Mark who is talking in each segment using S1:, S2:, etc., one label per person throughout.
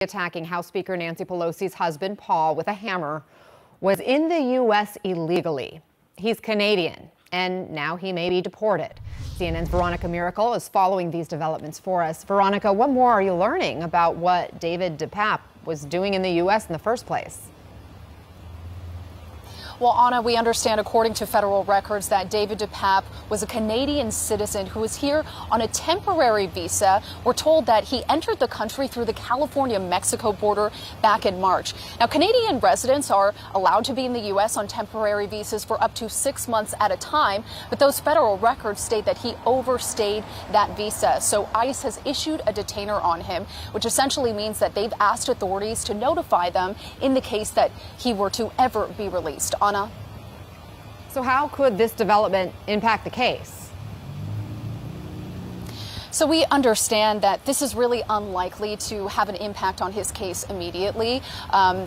S1: Attacking House Speaker Nancy Pelosi's husband, Paul, with a hammer was in the U.S. illegally. He's Canadian, and now he may be deported. CNN's Veronica Miracle is following these developments for us. Veronica, what more are you learning about what David DePape was doing in the U.S. in the first place?
S2: Well, Anna, we understand, according to federal records, that David DePape was a Canadian citizen who was here on a temporary visa. We're told that he entered the country through the California-Mexico border back in March. Now, Canadian residents are allowed to be in the U.S. on temporary visas for up to 6 months at a time, but those federal records state that he overstayed that visa. So ICE has issued a detainer on him, which essentially means that they've asked authorities to notify them in the case that he were to ever be released. Anna?
S1: So how could this development impact the case?
S2: So we understand that this is really unlikely to have an impact on his case immediately.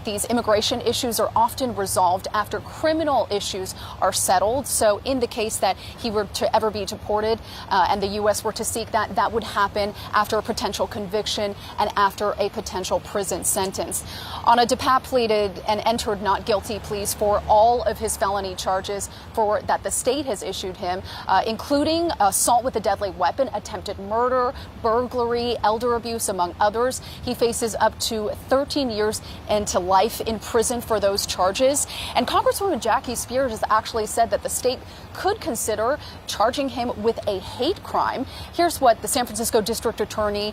S2: These immigration issues are often resolved after criminal issues are settled. So in the case that he were to ever be deported and the U.S. were to seek that, that would happen after a potential conviction and after a potential prison sentence. Anna, DePape pleaded and entered not guilty pleas for all of his felony charges that the state has issued him, including assault with a deadly weapon, attempted murder, burglary, elder abuse, among others. He faces up to 13 years and to life in prison for those charges. And Congresswoman Jackie Spears has actually said that the state could consider charging him with a hate crime. Here's what the San Francisco District Attorney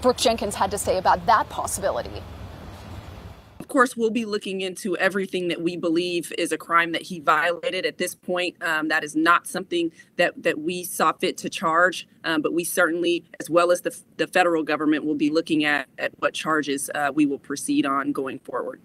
S2: Brooke Jenkins had to say about that possibility.
S3: Of course, we'll be looking into everything that we believe is a crime that he violated. At this point, that is not something that we saw fit to charge, but we certainly, as well as the federal government, will be looking at what charges we will proceed on going forward.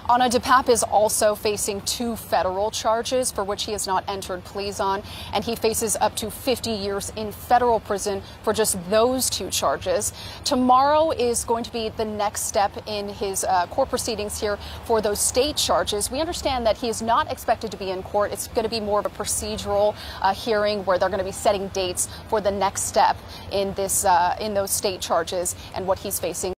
S2: Anna, DePape is also facing 2 federal charges for which he has not entered pleas on, and he faces up to 50 years in federal prison for just those 2 charges. Tomorrow is going to be the next step in his court proceedings here for those state charges. We understand that he is not expected to be in court. It's going to be more of a procedural hearing where they're going to be setting dates for the next step in those state charges and what he's facing.